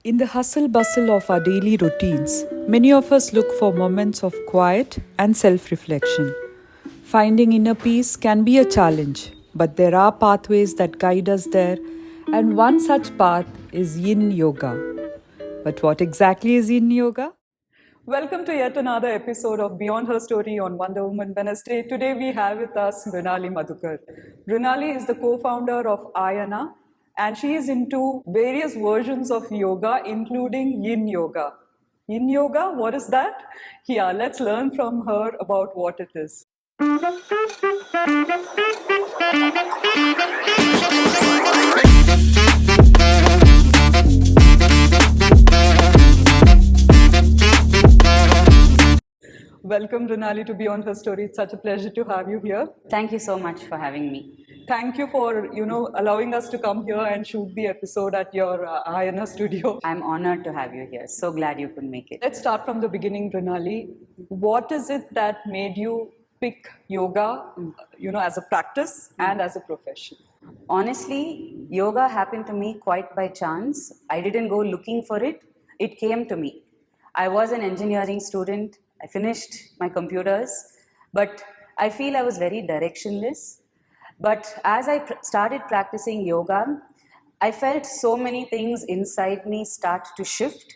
In the hustle bustle of our daily routines, many of us look for moments of quiet and self reflection. Finding inner peace can be a challenge, but there are pathways that guide us there, and one such path is Yin Yoga. But what exactly is Yin Yoga? Welcome to yet another episode of Beyond Her Story on Wonder Woman Wednesday. Today we have with us Brunali Madhukar. Brunali is the co-founder of Ayana and she is into various versions of yoga, including Yin Yoga. Yin Yoga, what is that? Yeah, let's learn from her about what it is. Welcome, Runali, to Beyond Her Story. It's such a pleasure to have you here. Thank you so much for having me. Thank you for allowing us to come here and shoot the episode at your INA studio. I'm honored to have you here. So glad you could make it. Let's start from the beginning, Runali. What is it that made you pick yoga, as a practice and as a profession? Honestly, yoga happened to me quite by chance. I didn't go looking for it. It came to me. I was an engineering student. I finished my computers, but I feel I was very directionless. But as I started practicing yoga, I felt so many things inside me start to shift.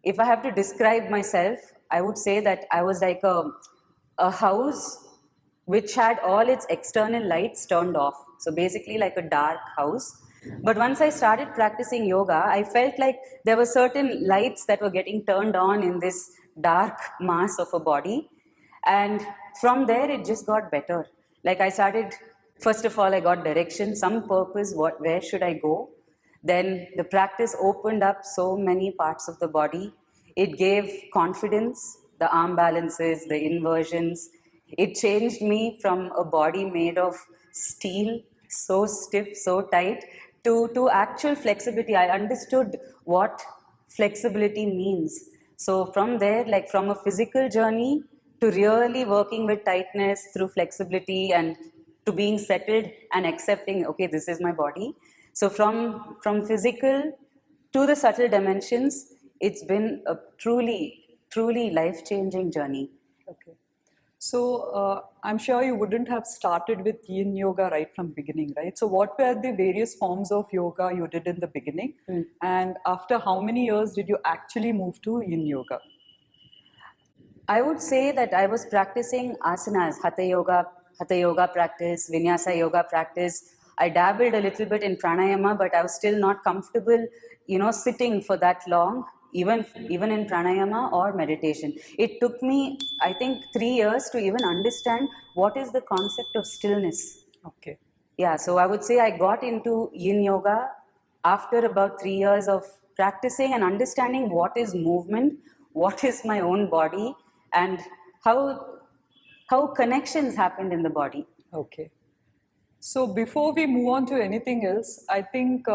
If I have to describe myself, I would say that I was like a house which had all its external lights turned off. So basically, like a dark house. But once I started practicing yoga, I felt like there were certain lights that were getting turned on in this dark mass of a body. And from there, it just got better. Like I started, first of all, I got direction, some purpose, where should I go? Then the practice opened up so many parts of the body. It gave confidence, the arm balances, the inversions. It changed me from a body made of steel, so stiff, so tight, to actual flexibility. I understood what flexibility means. So from there, like from a physical journey to really working with tightness through flexibility and to being settled and accepting, okay, this is my body. So from physical to the subtle dimensions, it's been a truly life-changing journey. Okay. So I'm sure you wouldn't have started with Yin Yoga right from beginning, right? So what were the various forms of yoga you did in the beginning? And after how many years did you actually move to Yin Yoga? I would say that I was practicing asanas, hatha yoga practice, vinyasa yoga practice. I dabbled a little bit in pranayama, but I was still not comfortable, sitting for that long, even in pranayama or meditation. It took me, I think, 3 years to even understand what is the concept of stillness. Okay. Yeah, so I would say I got into yin yoga after about 3 years of practicing and understanding what is movement, what is my own body, and how connections happened in the body. Okay. So before we move on to anything else, I think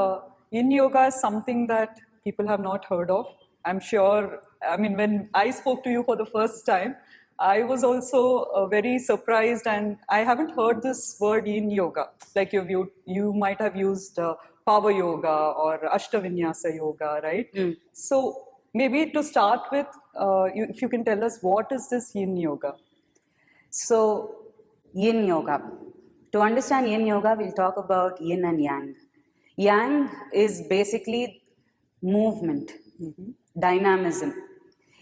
Yin Yoga is something that people have not heard of. I'm sure, I mean, when I spoke to you for the first time, I was also very surprised, and I haven't heard this word Yin Yoga. Like you might have used Power Yoga or Ashtavinyasa Yoga, right? So maybe to start with, if you can tell us what is this Yin Yoga? So, yin yoga. To understand yin yoga, we'll talk about yin and yang. Yang is basically movement, dynamism.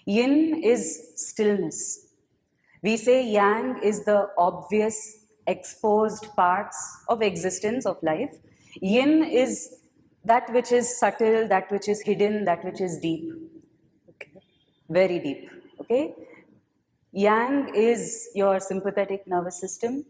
Yin is stillness. We say yang is the obvious, exposed parts of existence, of life. Yin is that which is subtle, that which is hidden, that which is deep. Okay. Very deep. Okay? Yang is your sympathetic nervous system.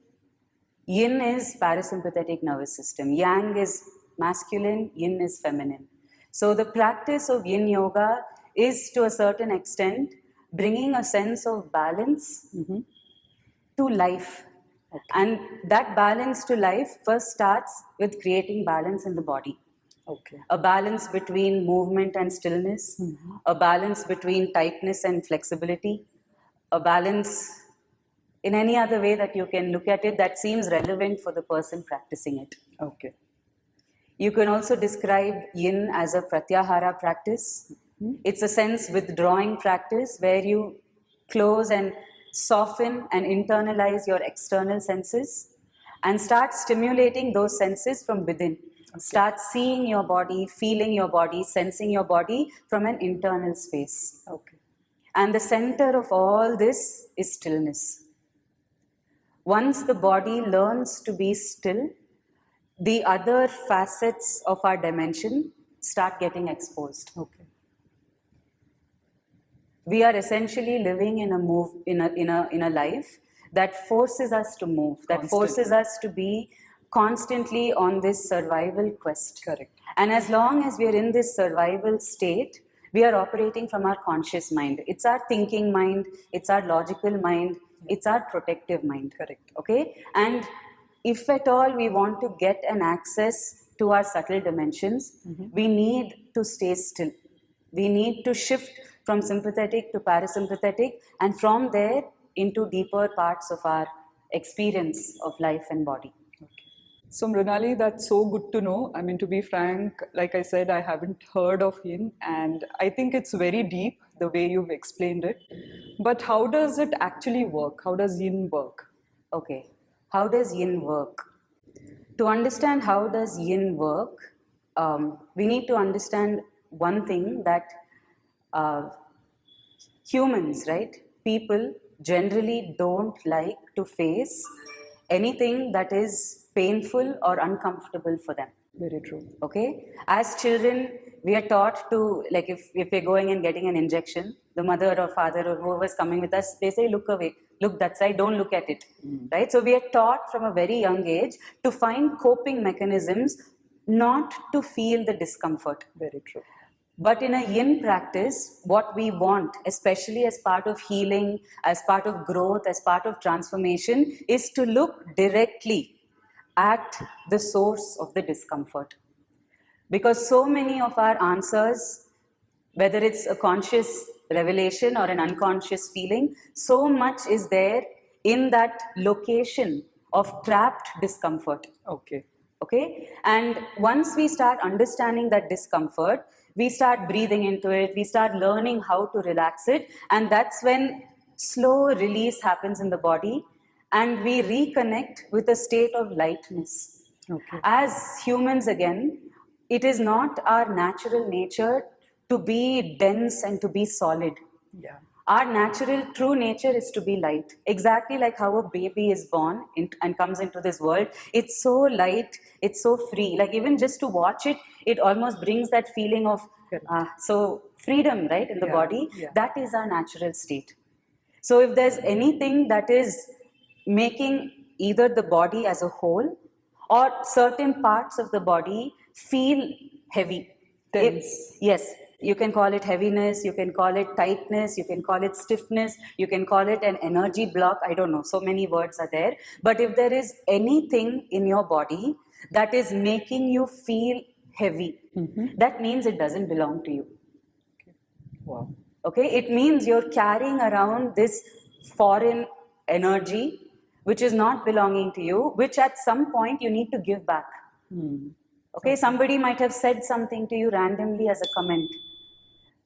Yin is parasympathetic nervous system. Yang is masculine, yin is feminine. So the practice of yin yoga is to a certain extent bringing a sense of balance to life. Okay. And that balance to life first starts with creating balance in the body. Okay. A balance between movement and stillness, a balance between tightness and flexibility, a balance in any other way that you can look at it that seems relevant for the person practicing it. Okay. You can also describe yin as a pratyahara practice. It's a sense withdrawing practice where you close and soften and internalize your external senses and start stimulating those senses from within. Start seeing your body, feeling your body, sensing your body from an internal space. Okay. And the center of all this is stillness. Once the body learns to be still, the other facets of our dimension start getting exposed. Okay. We are essentially living in a life that forces us to move, that Constantly. forces us to be constantly on this survival quest. Correct. And as long as we are in this survival state, we are operating from our conscious mind. It's our thinking mind, it's our logical mind, it's our protective mind. Correct. Okay? And if at all we want to get an access to our subtle dimensions, we need to stay still. We need to shift from sympathetic to parasympathetic, and from there into deeper parts of our experience of life and body. So, Mrinali, that's so good to know. I mean, to be frank, like I said, I haven't heard of yin, and I think it's very deep the way you've explained it. But how does it actually work? How does yin work? Okay, how does yin work? To understand how does yin work, we need to understand one thing, that humans, right? People generally don't like to face anything that is painful or uncomfortable for them. Very true. Okay? As children, we are taught to, like if we're going and getting an injection, the mother or father or whoever's coming with us, they say, look away, look that side, don't look at it. Right? So we are taught from a very young age to find coping mechanisms not to feel the discomfort. Very true. But in a yin practice, what we want, especially as part of healing, as part of growth, as part of transformation, is to look directly at the source of the discomfort. Because so many of our answers, whether it's a conscious revelation or an unconscious feeling, so much is there in that location of trapped discomfort. Okay. Okay? And once we start understanding that discomfort, we start breathing into it, we start learning how to relax it, and that's when slow release happens in the body and we reconnect with a state of lightness. Okay. As humans, again, it is not our natural nature to be dense and to be solid. Yeah. Our natural, true nature is to be light. Exactly like how a baby is born and comes into this world. It's so light, it's so free. Like even just to watch it, it almost brings that feeling of so freedom, right, in the body. Yeah. That is our natural state. So if there's anything that is making either the body as a whole or certain parts of the body feel heavy. Tense. Yes, you can call it heaviness, you can call it tightness, you can call it stiffness, you can call it an energy block. I don't know, so many words are there. But if there is anything in your body that is making you feel heavy, that means it doesn't belong to you. Wow. Okay, it means you're carrying around this foreign energy which is not belonging to you, which at some point you need to give back. Okay, somebody might have said something to you randomly as a comment.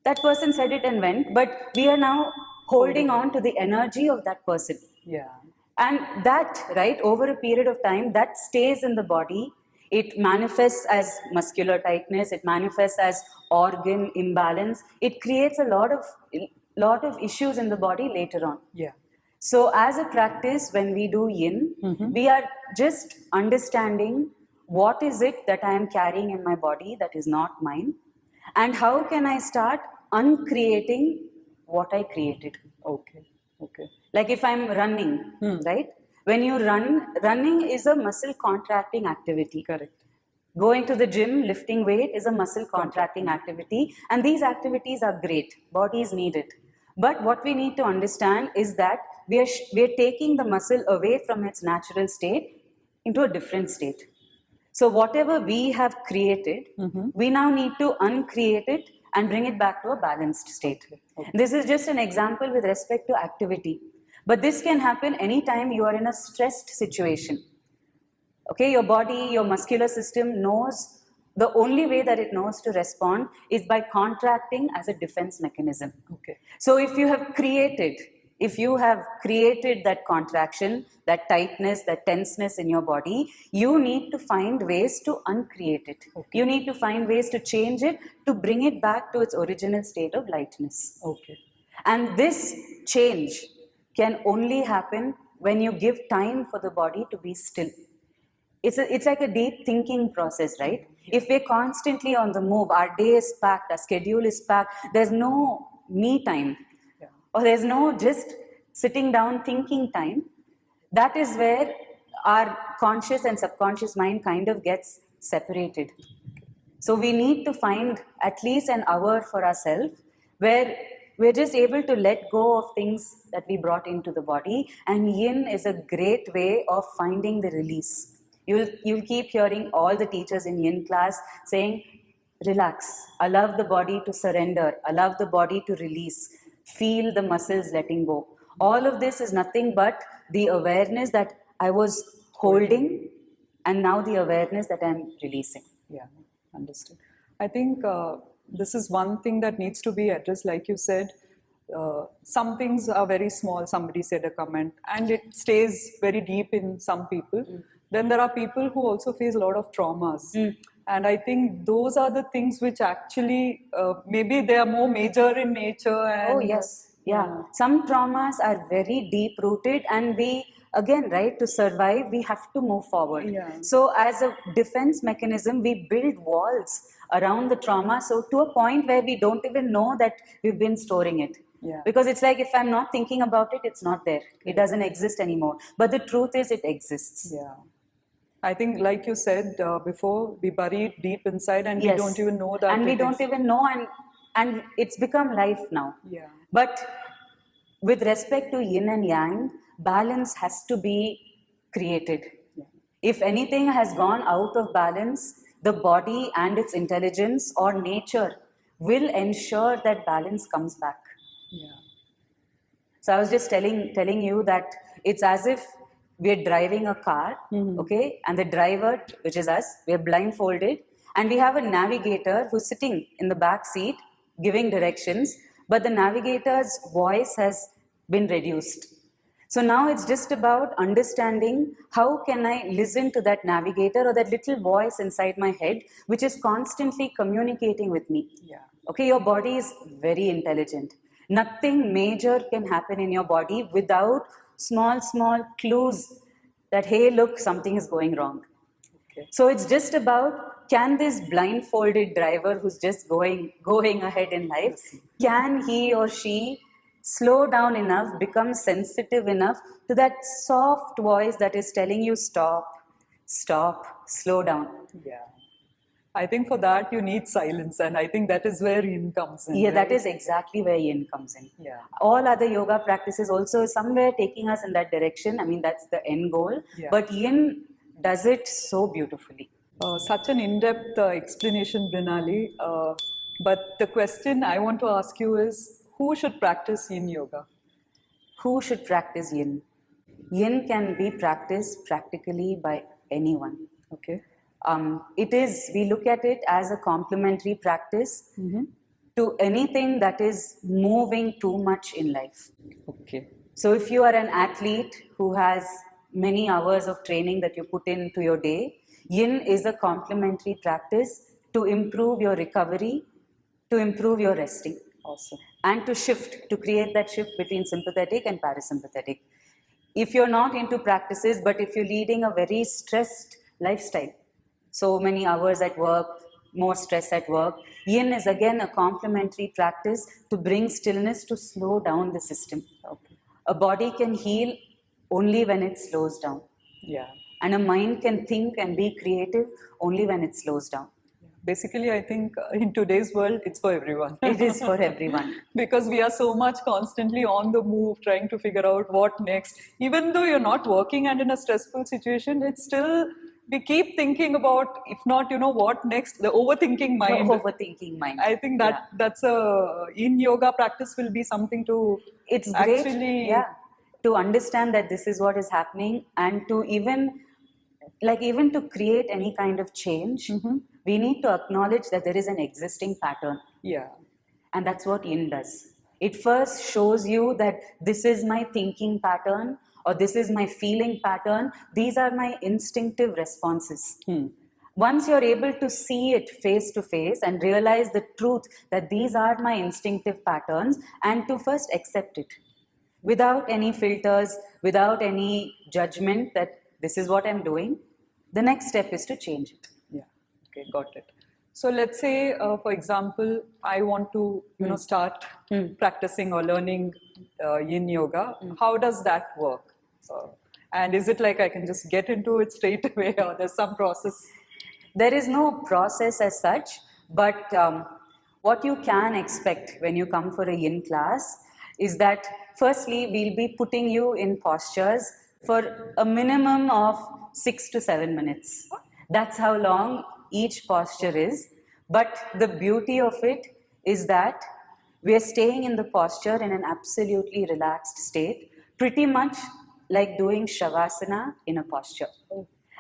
That person said it and went, but we are now holding on to the energy of that person. Yeah. And that, right, over a period of time, that stays in the body. It manifests as muscular tightness, it manifests as organ imbalance. It creates a lot of issues in the body later on. Yeah. So as a practice, when we do yin, we are just understanding what is it that I am carrying in my body that is not mine, and how can I start uncreating what I created. Okay. Okay. Like if I'm running, right? When you run, running is a muscle contracting activity. Correct. Going to the gym, lifting weight is a muscle contracting activity, and these activities are great. Bodies need it. But what we need to understand is that we are taking the muscle away from its natural state into a different state. So whatever we have created, we now need to uncreate it and bring it back to a balanced state. Okay. This is just an example with respect to activity. But this can happen anytime you are in a stressed situation. Okay, your body, your muscular system knows The only way that it knows to respond is by contracting as a defense mechanism. Okay. So if you have created that contraction, that tightness, that tenseness in your body, you need to find ways to uncreate it. Okay. You need to find ways to change it, to bring it back to its original state of lightness. Okay. And this change can only happen when you give time for the body to be still. It's like a deep thinking process, right? If we're constantly on the move, our day is packed, our schedule is packed, there's no me time, or there's no just sitting down thinking time. That is where our conscious and subconscious mind kind of gets separated. So we need to find at least an hour for ourselves where we're just able to let go of things that we brought into the body, and yin is a great way of finding the release. You'll keep hearing all the teachers in yin class saying, relax, allow the body to surrender, allow the body to release, feel the muscles letting go. All of this is nothing but the awareness that I was holding, and now the awareness that I'm releasing. Yeah, understood. I think this is one thing that needs to be addressed. Like you said, some things are very small. Somebody said a comment, and it stays very deep in some people. Then there are people who also face a lot of traumas. And I think those are the things which actually, maybe they are more major in nature. And, Oh, yes. Yeah. Some traumas are very deep rooted, and we, again, right, to survive, we have to move forward. Yeah. So, as a defense mechanism, we build walls around the trauma. So, to a point where we don't even know that we've been storing it. Yeah. Because it's like, if I'm not thinking about it, it's not there. It doesn't exist anymore. But the truth is, it exists. Yeah. I think, like you said before, we bury it deep inside, and Yes. we don't even know that. And we don't even know, and it's become life now. Yeah. But with respect to yin and yang, balance has to be created. Yeah. If anything has gone out of balance, the body and its intelligence or nature will ensure that balance comes back. Yeah. So I was just telling you that it's as if we're driving a car, okay, and the driver, which is us, we're blindfolded, and we have a navigator who's sitting in the back seat giving directions, but the navigator's voice has been reduced. So now it's just about understanding how can I listen to that navigator or that little voice inside my head which is constantly communicating with me. Yeah. Okay, your body is very intelligent. Nothing major can happen in your body without small clues that, hey, look, something is going wrong. Okay. So it's just about, can this blindfolded driver who's just going ahead in life, can he or she slow down enough, become sensitive enough to that soft voice that is telling you stop, slow down. Yeah. I think for that you need silence, and I think that is where yin comes in. Yeah, right? that is exactly where yin comes in. Yeah. All other yoga practices also somewhere taking us in that direction. I mean, that's the end goal. Yeah. But yin does it so beautifully. Such an in-depth explanation, Brinali. But the question I want to ask you is, who should practice yin yoga? Who should practice yin? Yin can be practiced practically by anyone. Okay. We look at it as a complementary practice to anything that is moving too much in life. Okay. So if you are an athlete who has many hours of training that you put into your day, yin is a complementary practice to improve your recovery, to improve your resting. Awesome. And to create that shift between sympathetic and parasympathetic. If you're not into practices, but if you're leading a very stressed lifestyle, so many hours at work, more stress at work, yin is again a complementary practice to bring stillness, to slow down the system. Okay. A body can heal only when it slows down. Yeah. And a mind can think and be creative only when it slows down. Basically, I think in today's world, it's for everyone. It is for everyone. Because we are so much constantly on the move, trying to figure out what next. Even though you're not working and in a stressful situation, it's still, we keep thinking about, if not, what next, the overthinking mind. Overthinking mind. I think that's in yoga practice will be something to It's great, actually to understand that this is what is happening, and to even to create any kind of change, We need to acknowledge that there is an existing pattern. Yeah. And that's what yin does. It first shows you that this is my thinking pattern or this is my feeling pattern. These are my instinctive responses. Once you're able to see it face to face and realize the truth that these are my instinctive patterns, and to first accept it without any filters, without any judgment that this is what I'm doing, the next step is to change it. Yeah. Okay, got it. So let's say, for example, I want to, start practicing or learning Yin Yoga. How does that work? And is it like I can just get into it straight away, or there's some process? There is no process as such, but what you can expect when you come for a yin class is that firstly, we'll be putting you in postures for a minimum of 6 to 7 minutes. That's how long each posture is. But the beauty of it is that we are staying in the posture in an absolutely relaxed state, pretty much like doing Shavasana in a posture.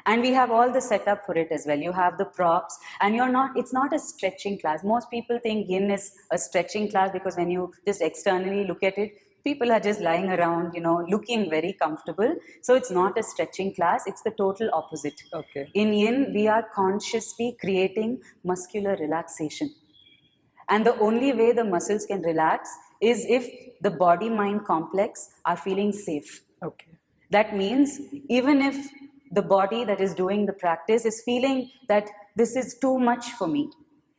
And we have all the setup for it as well. You have the props, and it's not a stretching class. Most people think yin is a stretching class because when you just externally look at it, people are just lying around, looking very comfortable. So it's not a stretching class, it's the total opposite. Okay. In yin, we are consciously creating muscular relaxation. And the only way the muscles can relax is if the body-mind complex are feeling safe. Okay. That means even if the body that is doing the practice is feeling that this is too much for me,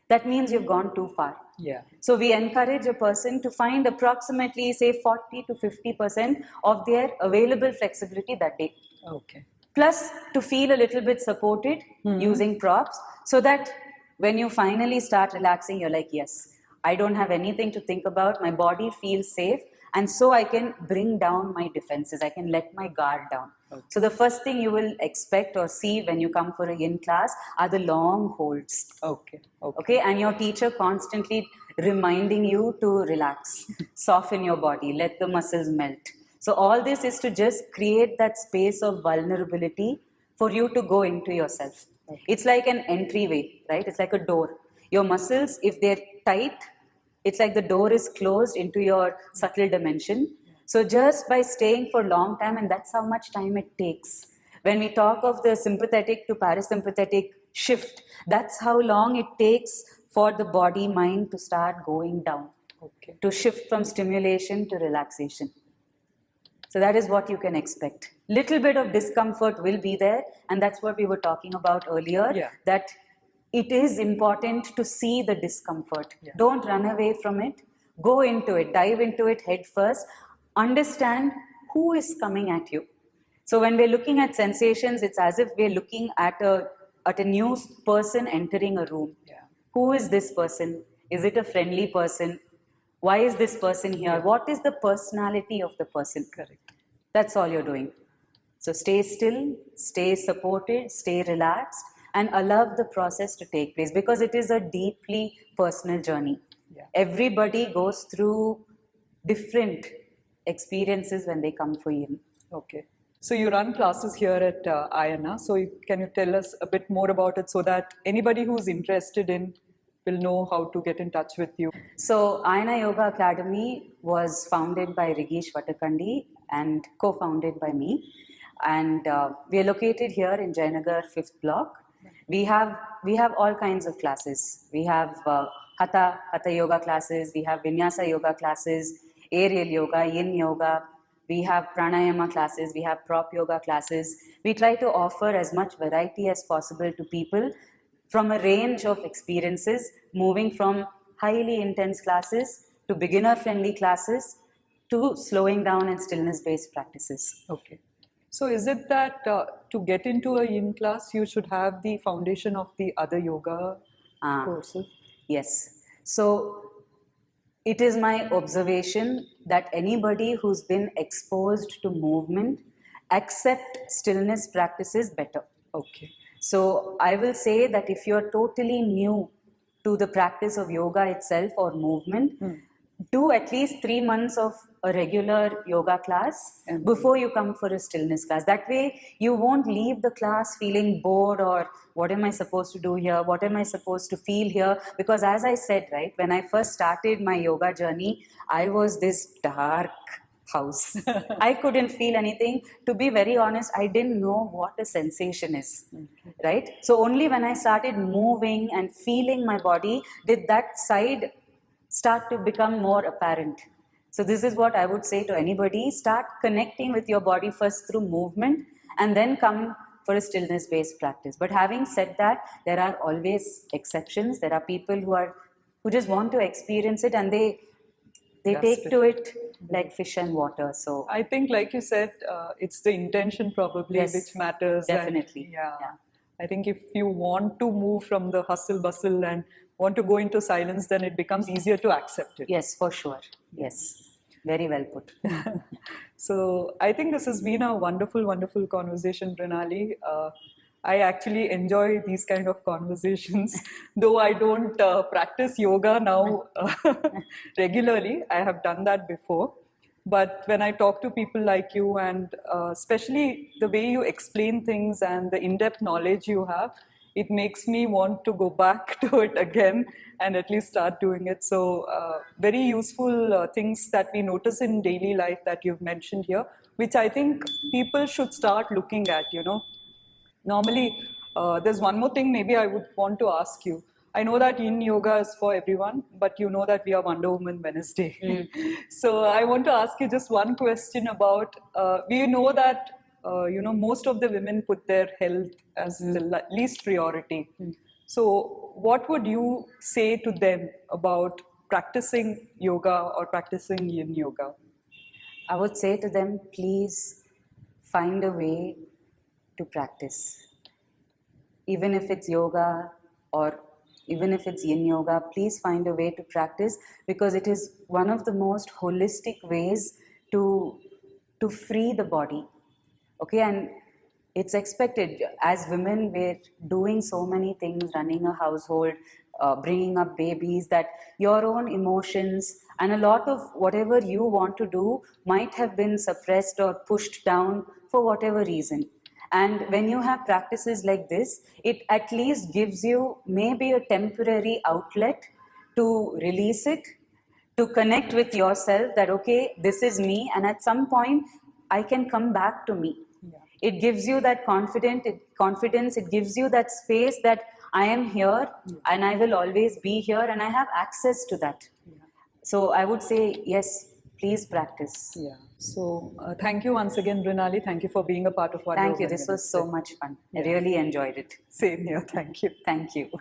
that means you've gone too far. Yeah. So we encourage a person to find approximately, say, 40 to 50% of their available flexibility that day. Okay. Plus, to feel a little bit supported using props, so that when you finally start relaxing, you're like, yes, I don't have anything to think about. My body feels safe. And so I can bring down my defenses. I can let my guard down. Okay. So the first thing you will expect or see when you come for a yin class are the long holds. Okay. And your teacher constantly reminding you to relax, soften your body, let the muscles melt. So all this is to just create that space of vulnerability for you to go into yourself. Okay. It's like an entryway, right? It's like a door. Your muscles, if they're tight, it's like the door is closed into your subtle dimension. So just by staying for a long time, and that's how much time it takes. When we talk of the sympathetic to parasympathetic shift, that's how long it takes for the body-mind to start going down. Okay. To shift from stimulation to relaxation. So that is what you can expect. Little bit of discomfort will be there, and that's what we were talking about earlier, that it is important to see the discomfort. Yeah. Don't run away from it. Go into it, dive into it head first. Understand who is coming at you. So when we're looking at sensations, it's as if we're looking at a new person entering a room. Yeah. Who is this person? Is it a friendly person? Why is this person here? What is the personality of the person? Correct. That's all you're doing. So stay still, stay supported, stay relaxed, and allow the process to take place, because it is a deeply personal journey. Yeah. Everybody goes through different experiences when they come for yin. Okay. So you run classes here at Ayana. So can you tell us a bit more about it so that anybody who's interested in will know how to get in touch with you? So Ayana Yoga Academy was founded by Rigesh Vatakandi and co-founded by me. And we are located here in Jayanagar 5th block. We have all kinds of classes. We have Hatha yoga classes, we have Vinyasa yoga classes, aerial yoga, yin yoga, we have pranayama classes, we prop yoga classes. We try to offer as much variety as possible to people from a range of experiences, moving from highly intense classes to beginner-friendly classes to slowing down and stillness-based practices. Okay. So is it that to get into a yin class, you should have the foundation of the other yoga courses? Yes. So it is my observation that anybody who's been exposed to movement accept stillness practices better. Okay. So I will say that if you're totally new to the practice of yoga itself or movement, do at least 3 months of a regular yoga class before you come for a stillness class. That way, you won't leave the class feeling bored or what am I supposed to do here? What am I supposed to feel here? Because, as I said, right, when I first started my yoga journey, I was this dark house. I couldn't feel anything. To be very honest, I didn't know what a sensation is. Right? So, only when I started moving and feeling my body did that side start to become more apparent. So, this is what I would say to anybody: start connecting with your body first through movement and then come for a stillness based practice. But having said that, there are always exceptions. There are people who just want to experience it and they Yes, take to it like fish and water. So, I think, like you said, it's the intention probably Yes, which matters. and, definitely. yeah. Yeah. I think if you want to move from the hustle bustle and want to go into silence, then it becomes easier to accept it. Yes, for sure. Yes. Very well put. So I think this has been a wonderful, wonderful conversation, Pranali. I actually enjoy these kind of conversations, though I don't practice yoga now regularly. I have done that before. But when I talk to people like you, and especially the way you explain things and the in-depth knowledge you have, it makes me want to go back to it again and at least start doing it. So, very useful things that we notice in daily life that you've mentioned here, which I think people should start looking at, Normally, there's one more thing maybe I would want to ask you. I know that yin yoga is for everyone, but you know that we are Wonder Woman Wednesday. So I want to ask you just one question about, we know that, most of the women put their health as the least priority. So what would you say to them about practicing yoga or practicing yin yoga? I would say to them, please find a way to practice. Even if it's yoga or even if it's yin yoga, please find a way to practice because it is one of the most holistic ways to free the body. Okay, and it's expected as women, we're doing so many things, running a household, bringing up babies, that your own emotions and a lot of whatever you want to do might have been suppressed or pushed down for whatever reason. And when you have practices like this, it at least gives you maybe a temporary outlet to release it, to connect with yourself that, okay, this is me, and at some point I can come back to me. It gives you that confidence, it gives you that space that I am here and I will always be here and I have access to that. So I would say, yes, please practice. Yeah. So thank you once again, Brinali. Thank you for being a part of Wonder Thank you. Woman This was so Wednesday. much fun. I really enjoyed it. Same here. Thank you. Thank you.